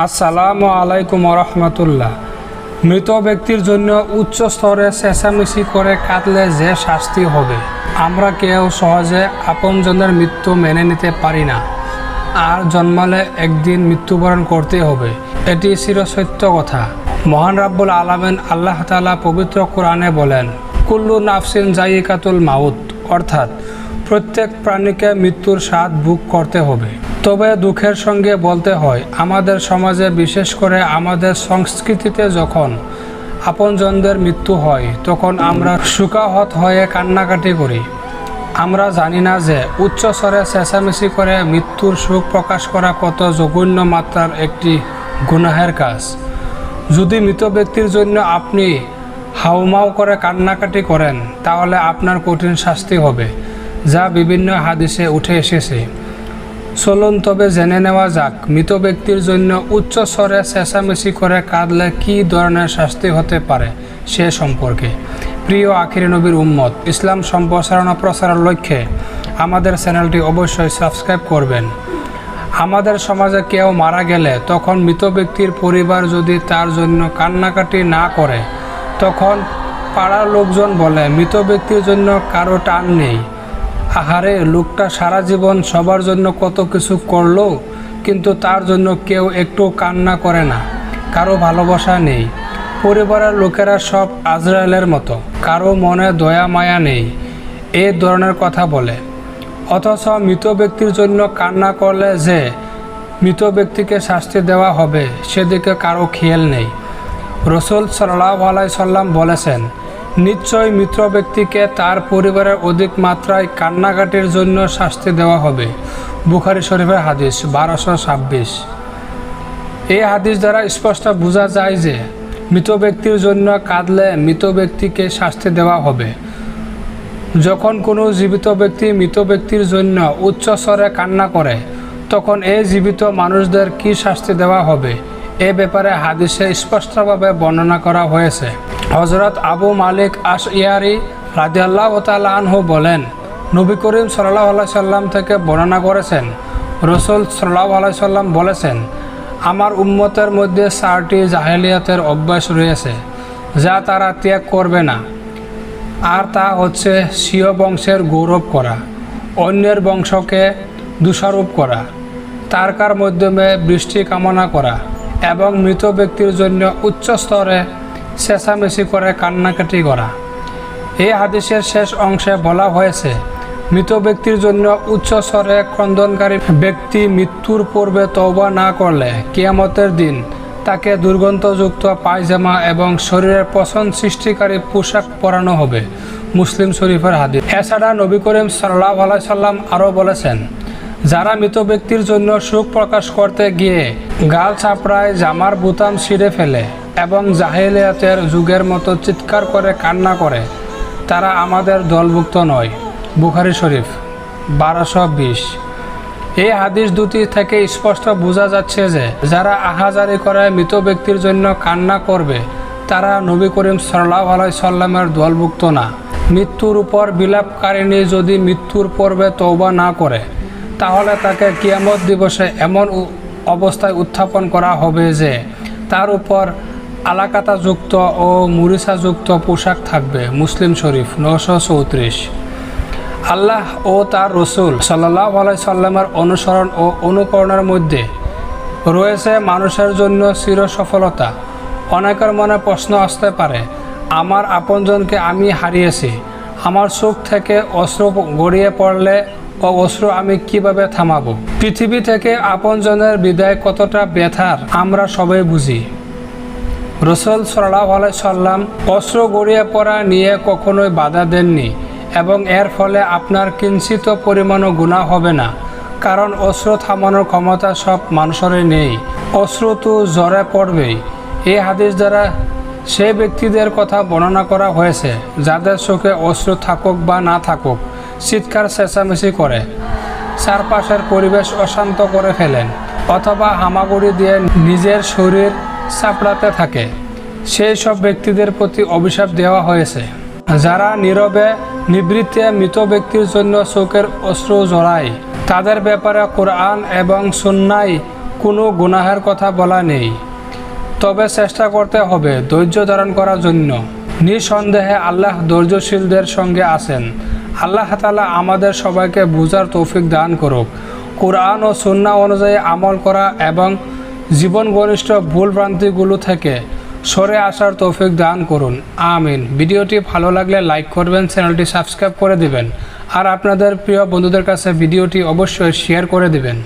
আসসালামু আলাইকুম রহমতুল্লাহ। মৃত ব্যক্তির জন্য উচ্চ স্তরে চেঁচামেচি করে কাঁদলে যে শাস্তি হবে, আমরা কেউ সহজে আপনজনের মৃত্যু মেনে নিতে পারি না। আর জন্মালে একদিন মৃত্যুবরণ করতে হবে, এটি চিরসত্য কথা। মহান রাব্বুল আলামিন আল্লাহ তাআলা পবিত্র কোরআনে বলেন, কুল্লু নাফসিন জায়িকাতুল মাউত, অর্থাৎ প্রত্যেক প্রাণীকে মৃত্যুর স্বাদ ভোগ করতে হবে। তবে দুঃখের সঙ্গে বলতে হয়, আমাদের সমাজে, বিশেষ করে আমাদের সংস্কৃতিতে যখন আপনজনদের মৃত্যু হয় তখন আমরা শোকাহত হয়ে কান্নাকাটি করি। আমরা জানি না যে উচ্চ স্বরে চেঁচামেচি করে মৃত্যুর শোক প্রকাশ করা কত জঘন্য মাত্রার একটি গুনাহের কাজ। যদি মৃত ব্যক্তির জন্য আপনি হাউমাউ করে কান্নাকাটি করেন, তাহলে আপনার কঠিন শাস্তি হবে, যা বিভিন্ন হাদিসে উঠে এসেছে। চলুন তবে জেনে নেওয়া যাক, মৃত ব্যক্তির জন্য উচ্চ স্বরে চেঁচামেচি করে কাঁদলে কী ধরনের শাস্তি হতে পারে সে সম্পর্কে। প্রিয় আখিরি নবীর উম্মত, ইসলাম সম্প্রসারণ ও প্রচারের লক্ষ্যে আমাদের চ্যানেলটি অবশ্যই সাবস্ক্রাইব করবেন। আমাদের সমাজে কেউ মারা গেলে তখন মৃত ব্যক্তির পরিবার যদি তার জন্য কান্নাকাটি না করে, তখন পাড়ার লোকজন বলে মৃত ব্যক্তির জন্য কারো টান নেই। আহারে, লোকটা সারা জীবন সবার জন্য কত কিছু করলো, কিন্তু তার জন্য কেউ একটু কান্না করে না, কারো ভালোবাসা নেই। পরিবারের লোকেরা সব আজরায়েলের মতো, কারো মনে দয়া মায়া নেই, এই ধরনের কথা বলে। অথচ মৃত ব্যক্তির জন্য কান্না করলে যে মৃত ব্যক্তিকে শাস্তি দেওয়া হবে সেদিকে কারো খেয়াল নেই। রাসূল সাল্লাল্লাহু আলাইহি সাল্লাম বলেছেন, নিশ্চয়ই মৃত ব্যক্তিকে তার পরিবারের অধিক মাত্রায় কান্নাকাটির জন্য শাস্তি দেওয়া হবে। বুখারী শরীফের হাদিস 1226। এই হাদিস দ্বারা স্পষ্ট বোঝা যায় যে মৃত ব্যক্তির জন্য কাঁদলে মৃত ব্যক্তিকে শাস্তি দেওয়া হবে। যখন কোনো জীবিত ব্যক্তি মৃত ব্যক্তির জন্য উচ্চ স্বরে কান্না করে, তখন এই জীবিত মানুষদের কি শাস্তি দেওয়া হবে এ ব্যাপারে হাদিসে স্পষ্টভাবে বর্ণনা করা হয়েছে। হযরত আবু মালিক আশ'আরী রাদিয়াল্লাহু তাআলা আনহু বলেন, নবী করিম সাল্লাল্লাহু আলাইহি সাল্লাম থেকে বর্ণনা করেছেন, রাসূল সাল্লাল্লাহু আলাইহি সাল্লাম বলেছেন, আমার উম্মতের মধ্যে 4টি জাহেলিয়াতের অভ্যাস রয়েছে যা তারা ত্যাগ করবে না। আর তা হচ্ছে স্বীয় বংশের গৌরব করা, অন্যের বংশকে দোষারোপ করা, তারকার মাধ্যমে বৃষ্টি কামনা করা এবং মৃত ব্যক্তির জন্য উচ্চ স্তরে চেঁচামেচি করে কান্নাকাটি করা। এই হাদিসের শেষ অংশে বলা হয়েছে, মৃত ব্যক্তির জন্য উচ্চ স্বরে ক্রন্দনকারী ব্যক্তি মৃত্যুর পূর্বে তওবা না করলে কিয়ামতের দিন তাকে দুর্গন্ধযুক্ত পায়জামা এবং শরীরের পছন্দ সৃষ্টিকারী পোশাক পরানো হবে। মুসলিম শরীফের হাদিস। এছাড়া নবী করিম সাল্লাল্লাহু আলাইহি সাল্লাম আরও বলেছেন, যারা মৃত ব্যক্তির জন্য শোক প্রকাশ করতে গিয়ে গাল চাপড়ায়, জামার বোতাম ছিঁড়ে ফেলে এবং জাহেলিয়াতের যুগের মতো চিৎকার করে কান্না করে, তারা আমাদের দলভুক্ত নয়। বুখারী শরীফ 1220। এই হাদিস দুটি থেকে স্পষ্ট বোঝা যাচ্ছে যে যারা আহাজারি করে মৃত ব্যক্তির জন্য কান্না করবে তারা নবী করিম সাল্লাল্লাহু আলাইহি সাল্লামের দলভুক্ত না। মৃত্যুর উপর বিলাপকারিণী যদি মৃত্যুর পূর্বে তওবা না করে, তাহলে তাকে কিয়ামত দিবসে এমন অবস্থায় উত্থাপন করা হবে যে তার উপর আলাকাতাযুক্ত ও মুরিসাযুক্ত পোশাক থাকবে। মুসলিম শরীফ 934। আল্লাহ ও তার রাসূল সাল্লাল্লাহু আলাইহি সাল্লামের অনুসরণ ও অনুকরণের মধ্যে রয়েছে মানুষের জন্য চির সফলতা। অনেকের মনে প্রশ্ন আসতে পারে, আমার আপনজনকে আমি হারিয়েছি, আমার চোখ থেকে অশ্রু গড়িয়ে পড়লে ও অশ্রু আমি কিভাবে থামাবো? পৃথিবী থেকে আপনজনের বিদায় কতটা ব্যথার আমরা সবাই বুঝি। রাসূল সাল্লাল্লাহু আলাইহি সাল্লাম অশ্রু গড়িয়ে পড়া নিয়ে কখনোই বাধা দেননি এবং এর ফলে আপনার কিঞ্চিত পরিমাণও গুনাহ হবে না, কারণ অশ্রু থামানোর ক্ষমতা সব মানুষেরই নেই। অশ্রু তো ঝরে পড়বেই। এই হাদিস দ্বারা সেই ব্যক্তিদের কথা বর্ণনা করা হয়েছে যাদের চোখে অশ্রু থাকুক বা না থাকুক চিৎকার চেঁচামেচি করে, চারপাশের পরিবেশ অশান্ত করে ফেলেন অথবা হামাগুড়ি দিয়ে নিজের শরীর চাপড়াতে থাকে। সেই সব ব্যক্তিদের প্রতি অভিশাপ দেওয়া হয়েছে। যারা নীরবে নিবৃত্তে মৃত ব্যক্তির জন্য চোখের অশ্রু ঝরায়, তাদের ব্যাপারে কোরআন এবং সুন্নাহয় কোনো গুনাহের কথা বলা নেই, তবে চেষ্টা করতে হবে ধৈর্য ধারণ করার জন্য। নিঃসন্দেহে আল্লাহ ধৈর্যশীলদের সঙ্গে আছেন। আল্লাহ তাআলা আমাদের সবাইকে বুঝার তৌফিক দান করুক। কোরআন ও সুন্নাহ অনুযায়ী আমল করা এবং জীবন ঘনিষ্ঠ ভুলভ্রান্তিগুলো থেকে সরে আসার তৌফিক দান করুন, আমিন। ভিডিওটি ভালো লাগলে লাইক করবেন, চ্যানেলটি সাবস্ক্রাইব করে দিবেন আর আপনাদের প্রিয় বন্ধুদের কাছে ভিডিওটি অবশ্যই শেয়ার করে দিবেন।